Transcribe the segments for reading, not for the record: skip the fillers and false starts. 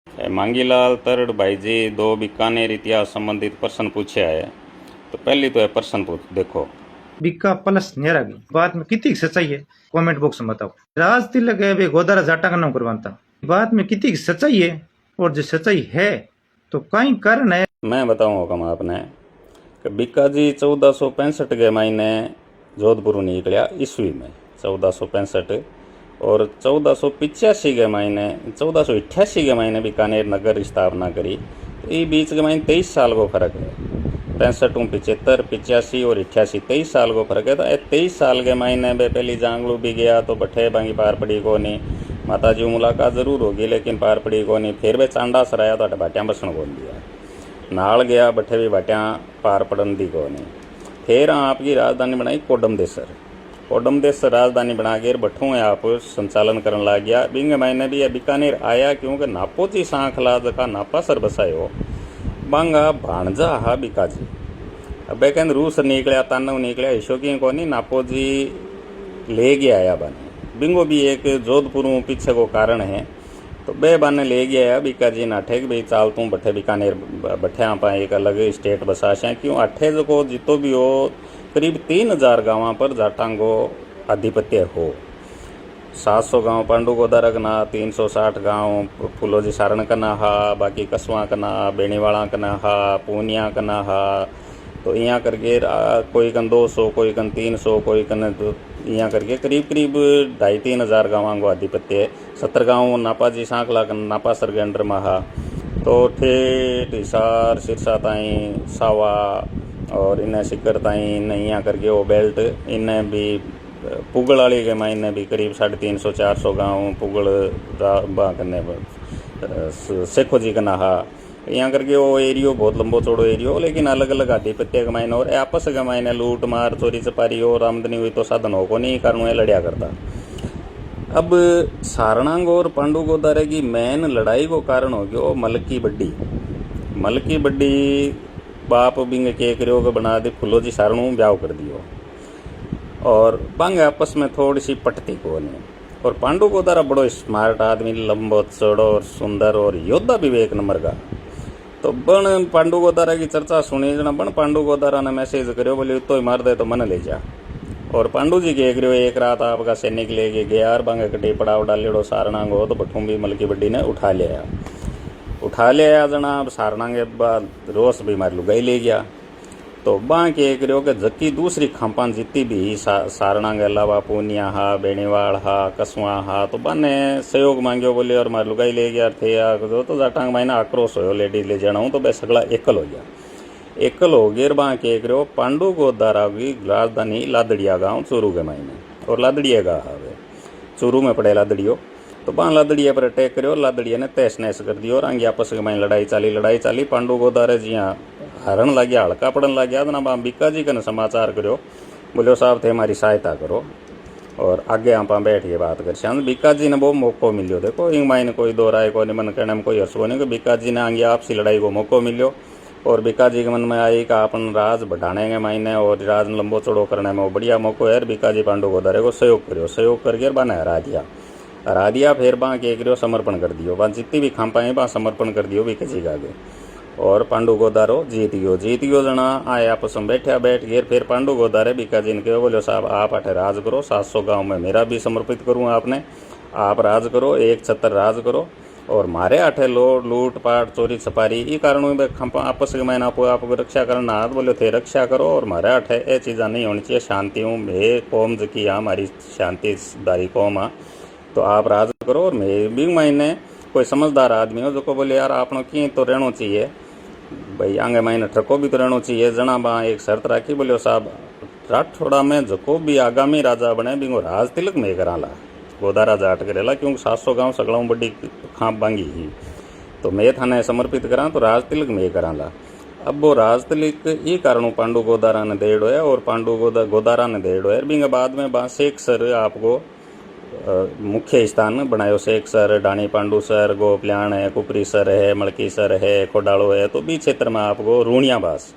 मांगीलाल तरड़ भाई जी दो बीकानेर इतिहास संबंधित प्रश्न पूछे है। तो पहली तो है प्रश्न पूछ देखो। बीका प्लस नेरा की बात में कितनी सच्चाई है, कमेंट बॉक्स में बताओ। राज तिलक है वे गोदारा जाटा का नाम करवाता, बात में कितनी सच्चाई है, और जो सच्चाई है तो कई कारण है। मैं बताऊँ हुकम आपने कि बीका जी 1465 के महीने जोधपुर निकलिया ईस्वी में 1465, और 1485 के महीने 1488 के महीने बीकानेर नगर की स्थापना करी। तो ये बीच के महीने 23 साल को फर्क है। 65 75 85 और 88 23 साल को फर्क है। तो 23 साल के महीने में पहली जांगलू भी गया तो बठे बांगी पार पड़ी को नहीं, माता जी मुलाकात जरूर होगी लेकिन पार पड़ी को नहीं। फिर वे चांडा सराया तो भाटियाँ बसन को दिया, नाल गया बठे भी भाटियाँ पार पड़न दी को नहीं। फिर आपकी राजधानी बनाई कोडमदेसर, कोडमदेसर राजधानी बना के बठों आप संचालन करने लग गया। बिंग महीने भी बीकानेर आया क्योंकि नापोची सांखला जका नापासर बसायो बांगा भाणजा हा बीकाजी। अब कहते रूस निकलिया तानव निकलिया ईशोकी को नहीं नापोजी ले गया आया बने बिंगो भी एक जोधपुर पीछे को कारण है। तो बे बाने ले गया बीकाजी ने अठे भाई चाल तू बठे बीकानेर बठे आप एक अलग स्टेट बसाशे क्यों अठे जो जितो भी हो करीब 3000 गाँव पर जाटांगो आधिपत्य हो। 700 गाँव पांडु गोदारा कना, 360 गाँव फूलोजी सारण कना हा, बाकी कसवा कना, बेणीवाड़ा कना हा, पूनिया कना हा। तो यहाँ करके कोई कन 200 कोई कन 300 कोई कन यहाँ करके करीब करीब 2500-3000 गाँव को आधिपत्य है। 70 गाँव नापाजी सांखला कन नापासर के अंडर में हा। तो ठेठ हिसार सिरसा ताई सावा और इन्हें सिकर ताई इन्हें यहाँ करके वो बेल्ट इन्हें भी पुगल वाली के मायने भी करीब 350-400 गाँव पुगल करने सेखो जी का नहा यहाँ करके वो एरियो बहुत लंबो चौड़ो एरियो लेकिन अलग अलग आधिपत्य के मायने और आपस के मायने लूट मार चोरी चपारी और आमदनी हुई तो साधन हो को नहीं कारण ये लड़िया करता। अब सारणांग और पांडु गोदारे की मेन लड़ाई को कारण हो गया मलकी बड्डी बाप बिंग के करियो के बना दे फुलोजी सारणू ब्याह कर दियो और बांग आपस में थोड़ी सी पटती को नहीं। और पांडु गोदारा बड़ो स्मार्ट आदमी, लंबो चौड़ो और सुंदर और योद्धा भी एक नंबर का। तो बन पांडु गोदारा की चर्चा सुनी जना बन पांडु गोदारा ने मैसेज करियो बोले तो ही मार दे तो मन ले जा। और पांडु जी कह करियो एक रात आपका सैनिक लेके गया और बांग कटी पड़ाव डालेड़ो सारणांग हो तो बठूं भी मलकी बड्डी ने उठा लिया जना। अब सारणांग के बाद रोस भी मार लुगाई ले गया। तो बाँ के करियो कि जक्की दूसरी खांपान जितनी भी सारणांग के अलावा पूनिया हा, बेणीवाड़ हा, कसवा हा, तो बाने सहयोग मांगियो बोले और मार लुगाई ले गया थे तो जाटांग मायने आक्रोश हो लेडीज ले जाना हूँ तो बे सगला एकल हो गया। एकल हो गया बाँ के करियो पांडु गोदारा की राजधानी लादड़िया गाँव चूरू के मायने और लादड़िया गा हावे चूरू में पड़े लादड़ियो। तो बाँ लादड़िया पर अटैक करियो, लादड़िया ने तहस नहस कर दियो और आगे आपस के मायने लड़ाई चाली। पांडु गोदारे जी यहाँ हारण लग गया, हल्का पड़न लग गया। तो ना बा बीका जी का समाचार करो बोलो साहब थे हमारी सहायता करो और आगे आप बैठ के बात कर शायद। बीका जी ने वो मौको मिलो देखो इंग मायने कोई दो राय को मन कहने में कोई हर्ष नहीं कि बीका जी ने आगे आपसी लड़ाई को मौको मिलो और बीका जी के मन में आई कि अपन राज बढ़ाने के मायने और राज लंबो चौड़ो करने में वो बढ़िया मौको है। बीका जी पांडु गोदारे को सहयोग करके बाने हरा दिया। फिर बाँ के करियो समर्पण कर दियो, बा जितनी भी खांपाएं बा समर्पण कर दियो बीका जी का आगे और पांडु गोदारो जीत गयो जना आए आपस में बैठ गए। फिर पांडु गोदारे बीका जी ने कहो बोलो साहब आप अठे राज करो, 700 गाँव में मेरा भी समर्पित करूँ आपने, आप राज करो, एक छत्र राज करो और मारे अठे लूट पाट चोरी छपारी ये कारणों में आपस के मैंने आपको रक्षा करना हाथ बोले थे रक्षा करो और मारे अठे ये चीज़ा नहीं होनी चाहिए। शांति हूँ मे कौम की हमारी शांतिदारी कौम आ तो आप राज करो और मैं भी महीने कोई समझदार आदमी हो जो को बोले यार आपनो की तो रहना चाहिए भाई आगे महीने ट्रको भी तो रहना चाहिए जना बा एक शर्त राखी बोलो साहब राठौड़ा में जो भी आगामी राजा बने बिंगो राज तिलक में कराला गोदारा जाट करेला क्योंकि 700 गाँव सगड़ों बड़ी खाप बांगी ही तो मैं थाने समर्पित करा तो राज तिलक में कराला। अब वो राज तिलक ये कारण पांडु गोदारा ने देड़ो है और पांडु गोदारा ने देड़ो है बिंग बाद में बा शेख सर आपको मुख्य स्थान बनायो। शेख सर, डाणी पांडु सर, गोपल्याण है, कुपरी सर है, मड़की सर है, कोडालो है। तो बी क्षेत्र में आपको रूणिया बास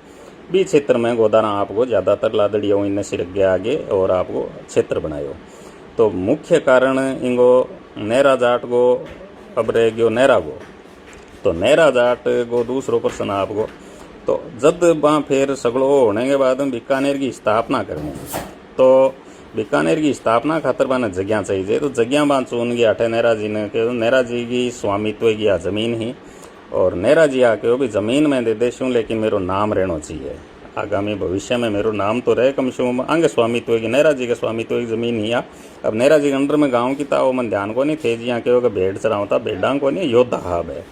बी क्षेत्र में गोदारा आपको ज़्यादातर लादड़ियों इन्हें सिरक गया आगे और आपको क्षेत्र बनायो। तो मुख्य कारण इंगो नहरा जाट गो अब रह गयो नहरा गो तो नेरा जाट को दूसरो प्रश्न आपको तो जद वहाँ फिर सगड़ो होने के बाद हम बीकानेर की स्थापना करनी तो बीकानेर की स्थापना खातर बाने जगह चाहिए तो जगह बां चुन गया अठे नेरा जी ने कहो नेरा जी की स्वामित्व की आ जमीन ही और नेरा जी आके भी जमीन में दे देशूँ लेकिन मेरो नाम रहना चाहिए आगामी भविष्य में मेरो नाम तो रहे कम से कम आगे स्वामित्व की नेरा जी के स्वामित्व की जमीन ही आ अब नेरा जी के अंडर में गाँव की था वो मन ध्यान को नहीं थे जी यहाँ के भेड़ चराऊँ था भेड़ा को नहीं योद्धा हाब है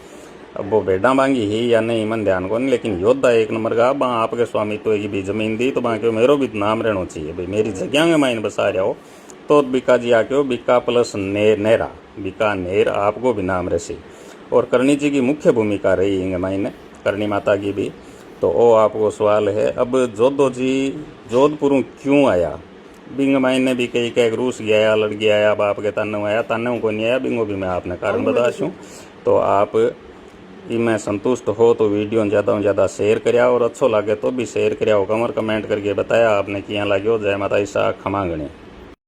अब वो भेड़ा मांगी ही या नहीं मन ध्यान को नहीं लेकिन योद्धा एक नंबर का बा आपके स्वामित्व की भी जमीन दी तो बाकी मेरो भी नाम रहना चाहिए भाई मेरी जगह में माइन बसा रहा हो तो बीका जी आके हो बीका प्लस नेरा बीकानेर आपको भी नाम रसी और करणी जी की मुख्य भूमिका रही है मायने करणी माता की भी तो वो आपको सवाल है अब जोधो जी जोधपुर क्यों आया बिंग मायने भी कई कई रूस गया लड़की आया बाप के ताने आया ताने को नहीं आया बिंगो भी मैं आपने कारण बताशूँ तो आप इमें संतुष्ट हो तो वीडियो ज़्यादा से ज़्यादा शेयर करिया और अच्छो लगे तो भी शेयर करिया हो कमर कमेंट करके बताया आपने किया लगे जय माता ईसा खमांगणी।